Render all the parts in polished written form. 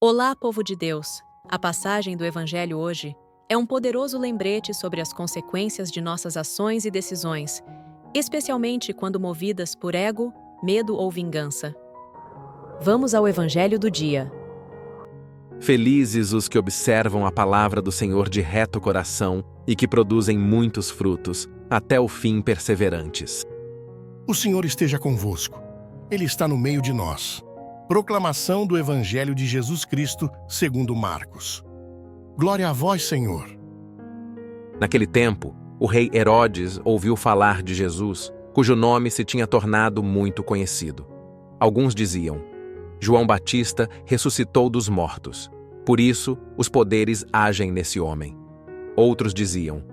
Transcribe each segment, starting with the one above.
Olá, povo de Deus! A passagem do Evangelho hoje é um poderoso lembrete sobre as consequências de nossas ações e decisões, especialmente quando movidas por ego, medo ou vingança. Vamos ao Evangelho do dia. Felizes os que observam a palavra do Senhor de reto coração e que produzem muitos frutos, até o fim perseverantes. O Senhor esteja convosco. Ele está no meio de nós. Proclamação do Evangelho de Jesus Cristo, segundo Marcos. Glória a vós, Senhor. Naquele tempo, o rei Herodes ouviu falar de Jesus, cujo nome se tinha tornado muito conhecido. Alguns diziam: João Batista ressuscitou dos mortos. Por isso, os poderes agem nesse homem. Outros diziam: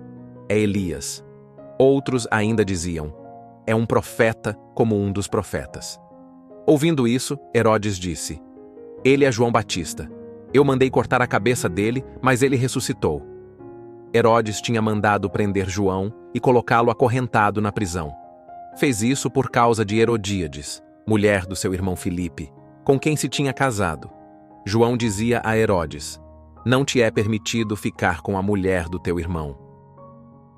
é Elias. Outros ainda diziam: é um profeta como um dos profetas. Ouvindo isso, Herodes disse: ele é João Batista. Eu mandei cortar a cabeça dele, mas ele ressuscitou. Herodes tinha mandado prender João e colocá-lo acorrentado na prisão. Fez isso por causa de Herodíades, mulher do seu irmão Filipe, com quem se tinha casado. João dizia a Herodes: não te é permitido ficar com a mulher do teu irmão.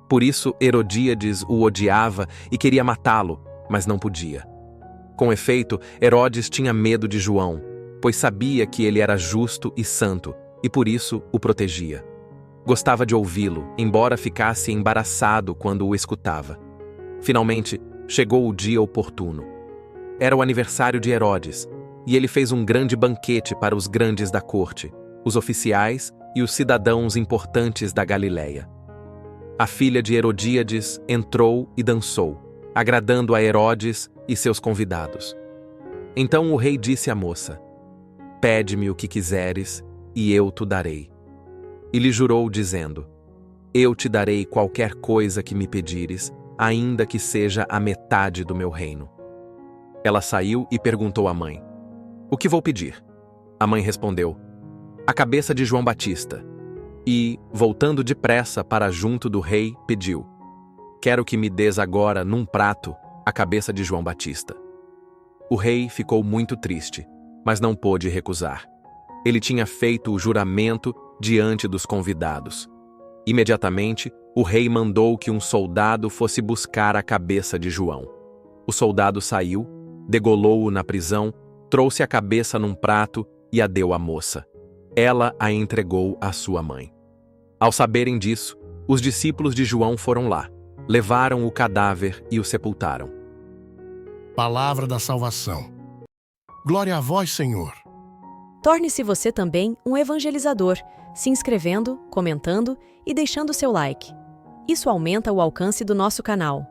Por isso Herodíades o odiava e queria matá-lo, mas não podia. Com efeito, Herodes tinha medo de João, pois sabia que ele era justo e santo, e por isso o protegia. Gostava de ouvi-lo, embora ficasse embaraçado quando o escutava. Finalmente, chegou o dia oportuno. Era o aniversário de Herodes, e ele fez um grande banquete para os grandes da corte, os oficiais e os cidadãos importantes da Galileia. A filha de Herodíades entrou e dançou, agradando a Herodes e seus convidados. Então o rei disse à moça: pede-me o que quiseres, e eu te darei. E lhe jurou, dizendo: eu te darei qualquer coisa que me pedires, ainda que seja a metade do meu reino. Ela saiu e perguntou à mãe: o que vou pedir? A mãe respondeu: a cabeça de João Batista. E, voltando depressa para junto do rei, pediu: quero que me des agora, num prato, a cabeça de João Batista. O rei ficou muito triste, mas não pôde recusar. Ele tinha feito o juramento diante dos convidados. Imediatamente, o rei mandou que um soldado fosse buscar a cabeça de João. O soldado saiu, degolou-o na prisão, trouxe a cabeça num prato e a deu à moça. Ela a entregou à sua mãe. Ao saberem disso, os discípulos de João foram lá, levaram o cadáver e o sepultaram. Palavra da salvação. Glória a vós, Senhor. Torne-se você também um evangelizador, se inscrevendo, comentando e deixando seu like. Isso aumenta o alcance do nosso canal.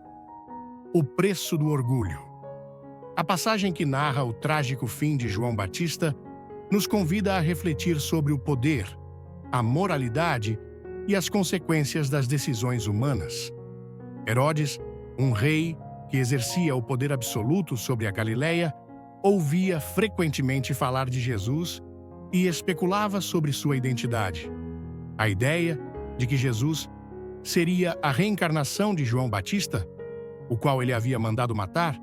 O preço do orgulho. A passagem que narra o trágico fim de João Batista nos convida a refletir sobre o poder, a moralidade e as consequências das decisões humanas. Herodes, um rei que exercia o poder absoluto sobre a Galileia, ouvia frequentemente falar de Jesus e especulava sobre sua identidade. A ideia de que Jesus seria a reencarnação de João Batista, o qual ele havia mandado matar,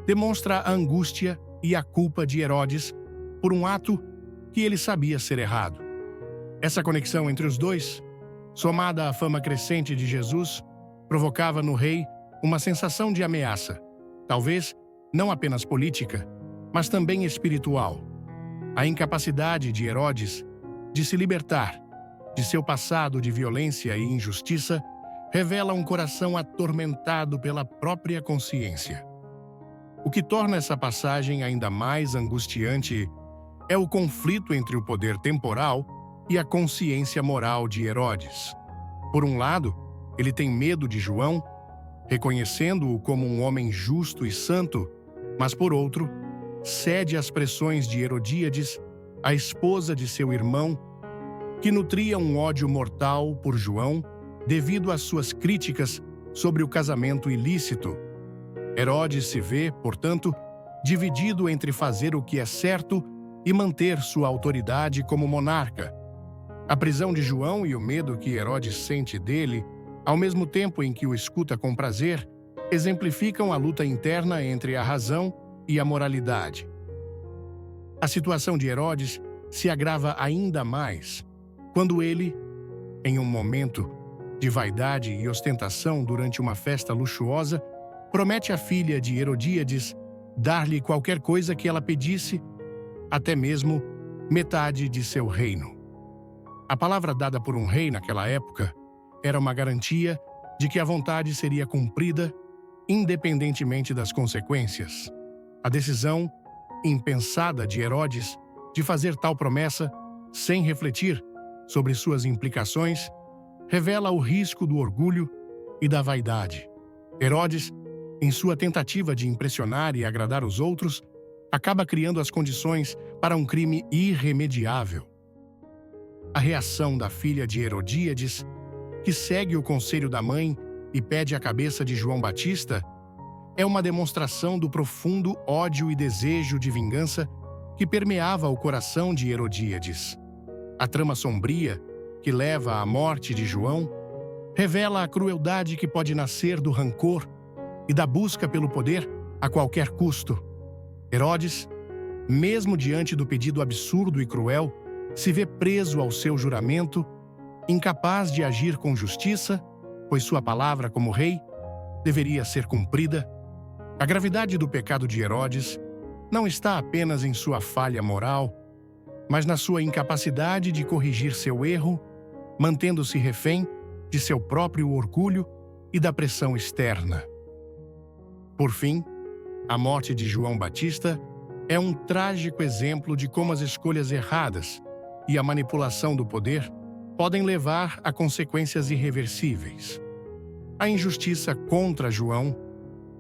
demonstra a angústia e a culpa de Herodes por um ato que ele sabia ser errado. Essa conexão entre os dois, somada à fama crescente de Jesus, provocava no rei uma sensação de ameaça, talvez não apenas política, mas também espiritual. A incapacidade de Herodes de se libertar de seu passado de violência e injustiça revela um coração atormentado pela própria consciência. O que torna essa passagem ainda mais angustiante é o conflito entre o poder temporal e a consciência moral de Herodes. Por um lado, ele tem medo de João, reconhecendo-o como um homem justo e santo, mas por outro, cede às pressões de Herodíades, a esposa de seu irmão, que nutria um ódio mortal por João devido às suas críticas sobre o casamento ilícito. Herodes se vê, portanto, dividido entre fazer o que é certo e manter sua autoridade como monarca. A prisão de João e o medo que Herodes sente dele, ao mesmo tempo em que o escuta com prazer, exemplificam a luta interna entre a razão e a moralidade. A situação de Herodes se agrava ainda mais quando ele, em um momento de vaidade e ostentação durante uma festa luxuosa, promete à filha de Herodíades dar-lhe qualquer coisa que ela pedisse, até mesmo metade de seu reino. A palavra dada por um rei naquela época era uma garantia de que a vontade seria cumprida independentemente das consequências. A decisão impensada de Herodes de fazer tal promessa sem refletir sobre suas implicações revela o risco do orgulho e da vaidade. Herodes, em sua tentativa de impressionar e agradar os outros, acaba criando as condições para um crime irremediável. A reação da filha de Herodíades, que segue o conselho da mãe e pede a cabeça de João Batista, é uma demonstração do profundo ódio e desejo de vingança que permeava o coração de Herodíades. A trama sombria, que leva à morte de João, revela a crueldade que pode nascer do rancor e da busca pelo poder a qualquer custo. Herodes, mesmo diante do pedido absurdo e cruel, se vê preso ao seu juramento, incapaz de agir com justiça, pois sua palavra como rei deveria ser cumprida. A gravidade do pecado de Herodes não está apenas em sua falha moral, mas na sua incapacidade de corrigir seu erro, mantendo-se refém de seu próprio orgulho e da pressão externa. Por fim, a morte de João Batista é um trágico exemplo de como as escolhas erradas e a manipulação do poder podem levar a consequências irreversíveis. A injustiça contra João,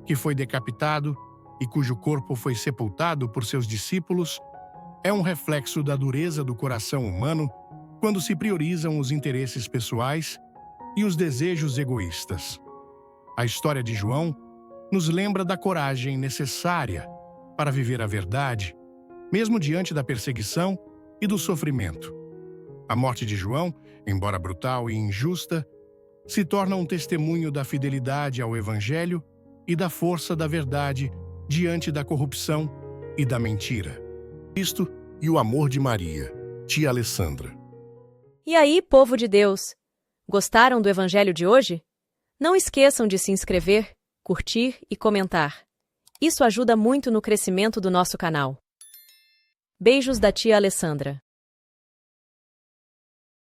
que foi decapitado e cujo corpo foi sepultado por seus discípulos, é um reflexo da dureza do coração humano quando se priorizam os interesses pessoais e os desejos egoístas. A história de João nos lembra da coragem necessária para viver a verdade, mesmo diante da perseguição e do sofrimento. A morte de João, embora brutal e injusta, se torna um testemunho da fidelidade ao Evangelho e da força da verdade diante da corrupção e da mentira. Cristo e o amor de Maria, tia Alessandra. E aí, povo de Deus, gostaram do Evangelho de hoje? Não esqueçam de se inscrever, curtir e comentar. Isso ajuda muito no crescimento do nosso canal. Beijos da tia Alessandra.